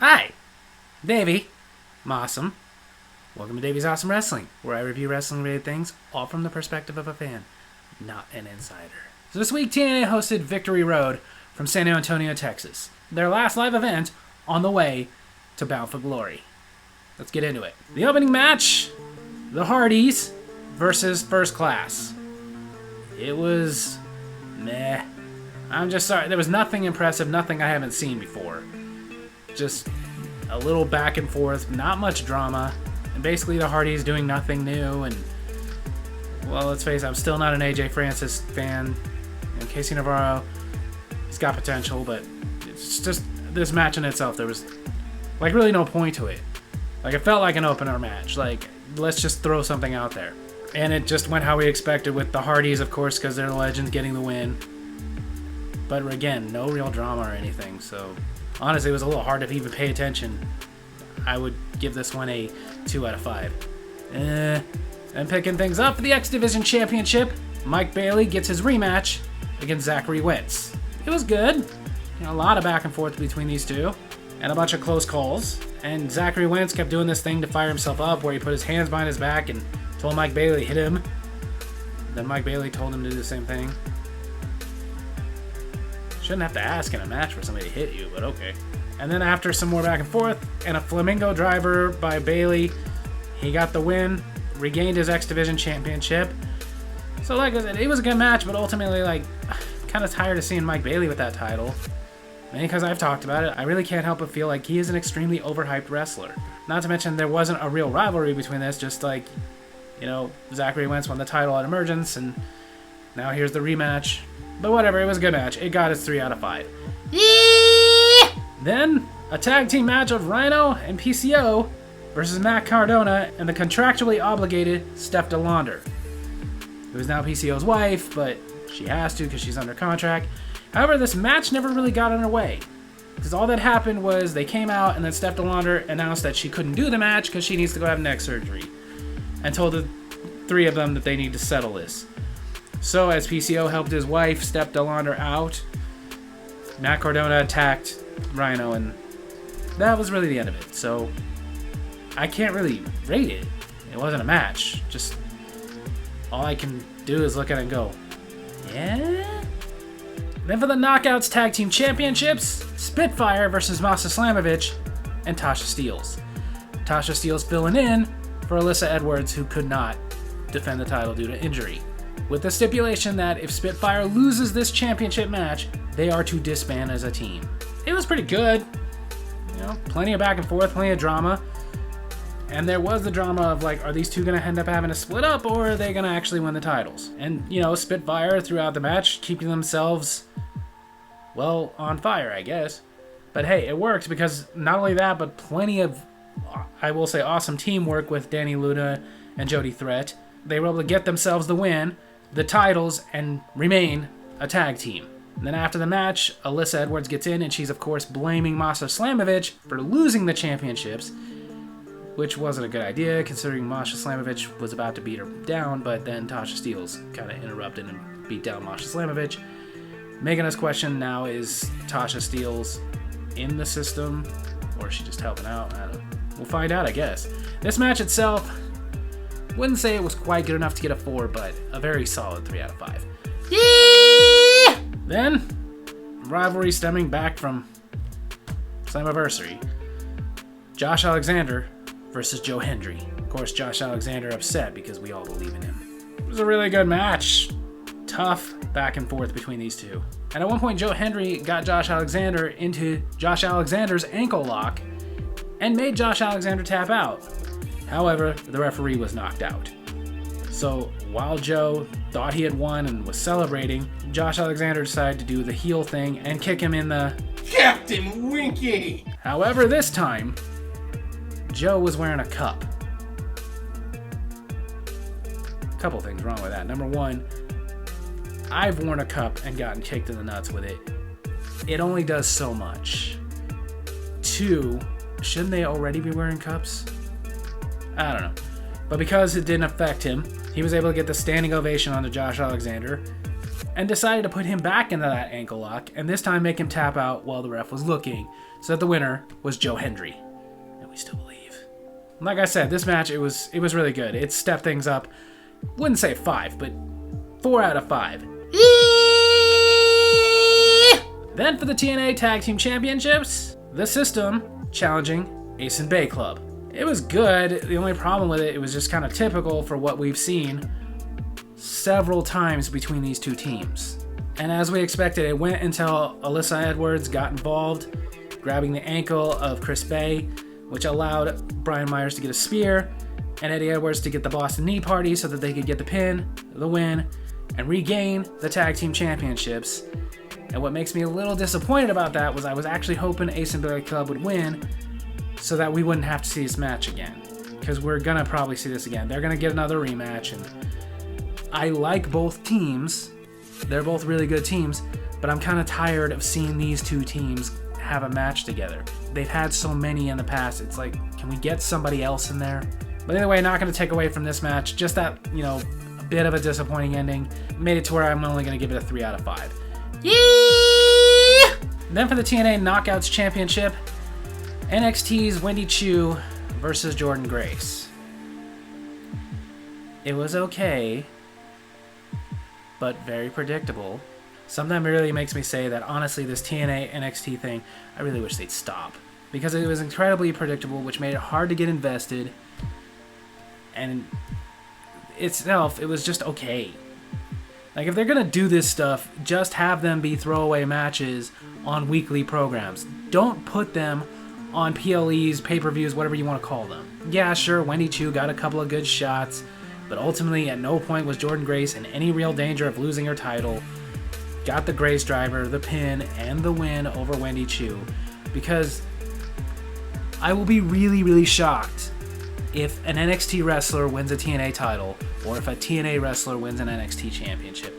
Hi, Davy. I'm awesome. Welcome to Davy's Awesome Wrestling, where I review wrestling-related things, all from the perspective of a fan, not an insider. So this week, TNA hosted Victory Road from San Antonio, Texas. Their last live event on the way to Bound for Glory. Let's get into it. The opening match, the Hardys versus First Class. It was meh. I'm just sorry. There was nothing impressive, nothing I haven't seen before. Just a little back and forth, not much drama, and basically the Hardys doing nothing new. And well, let's face it, I'm still not an AJ Francis fan. And Casey Navarro, he's got potential, but it's just this match in itself. There was like really no point to it. Like it felt like an opener match. Like let's just throw something out there, and it just went how we expected with the Hardys, of course, because they're the legends, getting the win. But again, no real drama or anything. So honestly, it was a little hard to even pay attention. I would give this one a 2 out of 5. And picking things up for the X Division Championship, Mike Bailey gets his rematch against Zachary Wentz. It was good. You know, a lot of back and forth between these two, and a bunch of close calls. And Zachary Wentz kept doing this thing to fire himself up, where he put his hands behind his back and told Mike Bailey to hit him. Then Mike Bailey told him to do the same thing. Shouldn't have to ask in a match for somebody to hit you, but okay. And then after some more back and forth, and a flamingo driver by Bailey, he got the win, regained his X Division Championship. So like I said, it was a good match, but ultimately, like, kind of tired of seeing Mike Bailey with that title. Mainly because I've talked about it, I really can't help but feel like he is an extremely overhyped wrestler. Not to mention there wasn't a real rivalry between this, just like, you know, Zachary Wentz won the title at Emergence, and now here's the rematch. But whatever, it was a good match. It got its 3 out of 5. Then, a tag team match of Rhino and PCO versus Matt Cardona and the contractually obligated Steph DeLaunder, who is now PCO's wife, but she has to because she's under contract. However, this match never really got underway, because all that happened was they came out and then Steph DeLaunder announced that she couldn't do the match because she needs to go have neck surgery, and told the three of them that they need to settle this. So as PCO helped his wife, Steph DeLaunder, out, Matt Cardona attacked Rhino, and that was really the end of it. So I can't really rate it. It wasn't a match. Just all I can do is look at it and go, yeah? Then for the Knockouts Tag Team Championships, Spitfire versus Masa Slamovich and Tasha Steelz. Tasha Steelz filling in for Alyssa Edwards, who could not defend the title due to injury, with the stipulation that if Spitfire loses this championship match, they are to disband as a team. It was pretty good. You know, plenty of back and forth, plenty of drama. And there was the drama of, like, are these two going to end up having to split up, or are they going to actually win the titles? And, you know, Spitfire throughout the match, keeping themselves, well, on fire, I guess. But hey, it worked, because not only that, but plenty of, I will say, awesome teamwork with Danny Luna and Jody Threat. They were able to get themselves the win, the titles, and remain a tag team. And then after the match, Alyssa Edwards gets in, and she's of course blaming Masa Slamovich for losing the championships, which wasn't a good idea considering Masha Slamovich was about to beat her down, but then Tasha Steelz kind of interrupted and beat down Masha Slamovich, making us question now, is Tasha Steelz in the system, or is she just helping out? I don't know. We'll find out, I guess. This match itself, wouldn't say it was quite good enough to get a 4, but a very solid 3 out of 5. Yeah! Then, rivalry stemming back from Slammiversary. Josh Alexander versus Joe Hendry. Of course, Josh Alexander upset because we all believe in him. It was a really good match. Tough back and forth between these two. And at one point, Joe Hendry got Josh Alexander into Josh Alexander's ankle lock and made Josh Alexander tap out. However, the referee was knocked out. So while Joe thought he had won and was celebrating, Josh Alexander decided to do the heel thing and kick him in the Captain Winky! However, this time, Joe was wearing a cup. A couple things wrong with that. Number one, I've worn a cup and gotten kicked in the nuts with it. It only does so much. 2, shouldn't they already be wearing cups? I don't know. But because it didn't affect him, he was able to get the standing ovation onto Josh Alexander and decided to put him back into that ankle lock and this time make him tap out while the ref was looking. so that the winner was Joe Hendry. And we still believe. Like I said, this match, it was really good. It stepped things up. Wouldn't say 5, but 4 out of 5. Then for the TNA Tag Team Championships, the System challenging Ace and Bay Club. It was good. The only problem with it was just kind of typical for what we've seen several times between these two teams. And as we expected, it went until Alyssa Edwards got involved, grabbing the ankle of Chris Bay, which allowed Brian Myers to get a spear, and Eddie Edwards to get the Boston Knee Party so that they could get the pin, the win, and regain the Tag Team Championships. And what makes me a little disappointed about that was I was actually hoping Ace and Bay Club would win so that we wouldn't have to see this match again. Because we're going to probably see this again. They're going to get another rematch, and I like both teams. They're both really good teams, but I'm kind of tired of seeing these two teams have a match together. They've had so many in the past. It's like, can we get somebody else in there? But anyway, not going to take away from this match. Just that, a bit of a disappointing ending made it to where I'm only going to give it a 3 out of 5. Yeah! Then for the TNA Knockouts Championship, NXT's Wendy Choo versus Jordynne Grace. It was okay, but very predictable. Sometimes it really makes me say that, honestly, this TNA NXT thing, I really wish they'd stop. Because it was incredibly predictable, which made it hard to get invested. And itself, it was just okay. Like, if they're going to do this stuff, just have them be throwaway matches on weekly programs. Don't put them on PLEs, pay-per-views, whatever you want to call them. Yeah, sure, Wendy Choo got a couple of good shots, but ultimately at no point was Jordynne Grace in any real danger of losing her title. Got the Grace Driver, the pin, and the win over Wendy Choo. Because I will be really, really shocked if an NXT wrestler wins a TNA title, or if a TNA wrestler wins an NXT championship.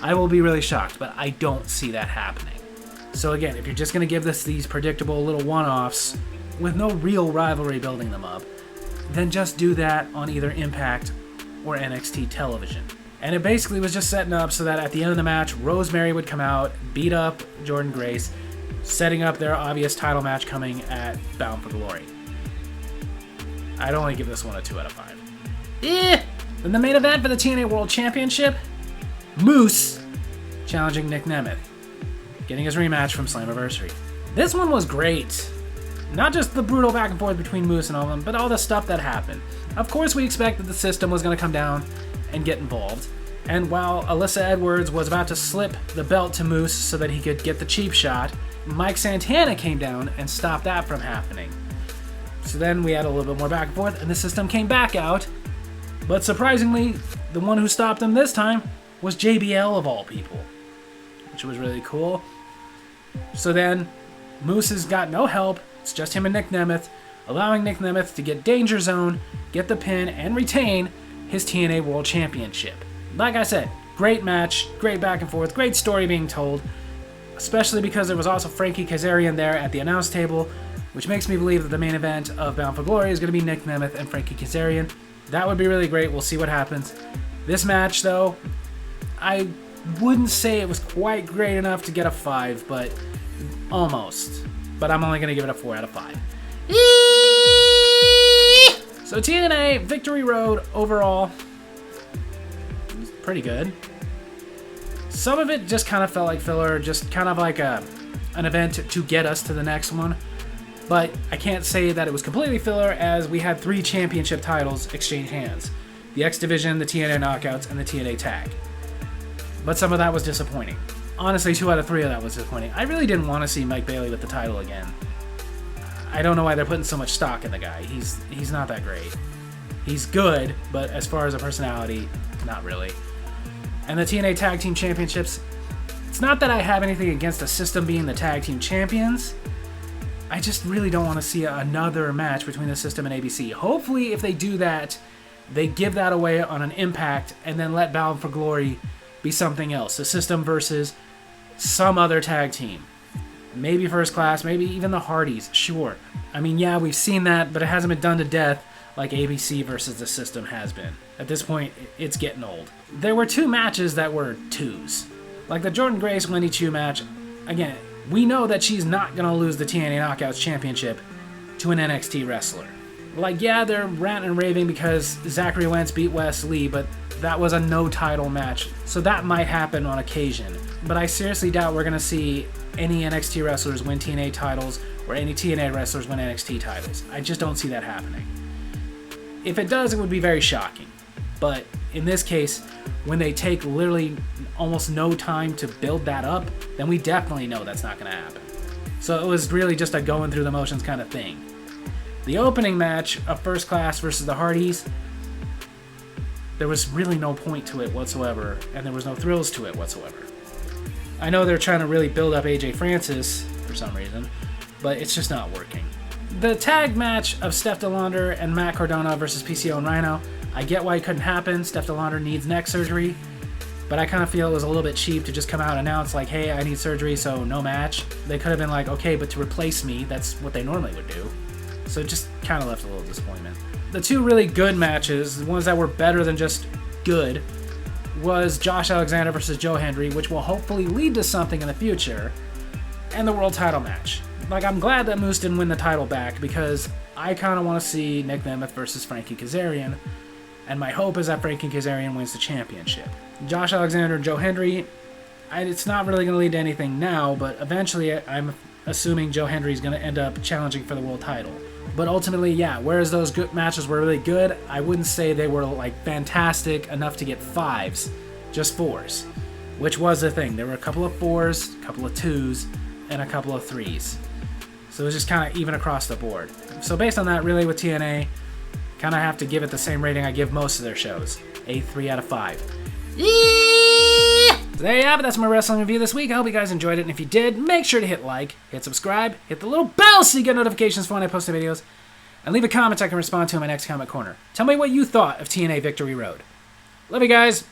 I will be really shocked, but I don't see that happening. So again, if you're just going to give this these predictable little one-offs with no real rivalry building them up, then just do that on either Impact or NXT television. And it basically was just setting up so that at the end of the match, Rosemary would come out, beat up Jordynne Grace, setting up their obvious title match coming at Bound for Glory. I'd only give this one a 2 out of 5. Then the main event for the TNA World Championship, Moose challenging Nick Nemeth, getting his rematch from Slammiversary. This one was great. Not just the brutal back and forth between Moose and all of them, but all the stuff that happened. Of course, we expected the System was going to come down and get involved. And while Alyssa Edwards was about to slip the belt to Moose so that he could get the cheap shot, Mike Santana came down and stopped that from happening. So then we had a little bit more back and forth, and the System came back out. But surprisingly, the one who stopped him this time was JBL of all people, which was really cool. So then, Moose has got no help. It's just him and Nick Nemeth, allowing Nick Nemeth to get Danger Zone, get the pin, and retain his TNA World Championship. Like I said, great match, great back and forth, great story being told, especially because there was also Frankie Kazarian there at the announce table, which makes me believe that the main event of Bound for Glory is going to be Nick Nemeth and Frankie Kazarian. That would be really great. We'll see what happens. This match, though, I wouldn't say it was quite great enough to get a 5, but almost. But I'm only going to give it a 4 out of 5. So TNA Victory Road overall was pretty good. Some of it just kind of felt like filler, just kind of like an event to get us to the next one. But I can't say that it was completely filler, as we had 3 championship titles exchange hands. The X Division, the TNA Knockouts, and the TNA Tag. But some of that was disappointing. Honestly, 2 out of 3 of that was disappointing. I really didn't want to see Mike Bailey with the title again. I don't know why they're putting so much stock in the guy. He's not that great. He's good, but as far as a personality, not really. And the TNA Tag Team Championships, it's not that I have anything against the System being the Tag Team Champions. I just really don't want to see another match between the System and ABC. Hopefully, if they do that, they give that away on an Impact and then let Bound for Glory be something else. The System versus some other tag team. Maybe First Class, maybe even the Hardys, sure. I mean, yeah, we've seen that, but it hasn't been done to death like ABC versus the System has been. At this point, it's getting old. There were 2 matches that were 2s. Like the Jordynne Grace Wendy Choo match, again, We know that she's not going to lose the TNA Knockouts Championship to an NXT wrestler. Like, yeah, they're ranting and raving because Zachary Wentz beat Wes Lee, but that was a no-title match, so that might happen on occasion. But I seriously doubt we're going to see any NXT wrestlers win TNA titles or any TNA wrestlers win NXT titles. I just don't see that happening. If it does, it would be very shocking. But in this case, when they take literally almost no time to build that up, then we definitely know that's not going to happen. So it was really just a going through the motions kind of thing. The opening match of First Class versus the Hardys, there was really no point to it whatsoever, and there was no thrills to it whatsoever. I know they're trying to really build up AJ Francis for some reason, but it's just not working. The tag match of Steph DeLaunder and Matt Cardona versus PCO and Rhino, I get why it couldn't happen. Steph DeLaunder needs neck surgery, but I kind of feel it was a little bit cheap to just come out and announce like, hey, I need surgery, so no match. They could have been like, okay, but to replace me, that's what they normally would do. So it just kind of left a little disappointment. The two really good matches, the ones that were better than just good, was Josh Alexander versus Joe Hendry, which will hopefully lead to something in the future, and the world title match. Like, I'm glad that Moose didn't win the title back because I kind of want to see Nick Nemeth versus Frankie Kazarian, and my hope is that Frankie Kazarian wins the championship. Josh Alexander and Joe Hendry, it's not really going to lead to anything now, but eventually I'm assuming Joe Hendry is going to end up challenging for the world title. But ultimately, yeah, whereas those good matches were really good, I wouldn't say they were like fantastic enough to get 5s, just 4s, which was the thing. There were a couple of 4s, a couple of 2s, and a couple of 3s. So it was just kind of even across the board. So based on that, really with TNA, kind of have to give it the same rating I give most of their shows, a 3 out of 5. So there you have it. That's my wrestling review this week. I hope you guys enjoyed it, and if you did, make sure to hit like, hit subscribe, hit the little bell so you get notifications for when I post the videos, and leave a comment I can respond to in my next comment corner. Tell me what you thought of TNA Victory Road. Love you guys.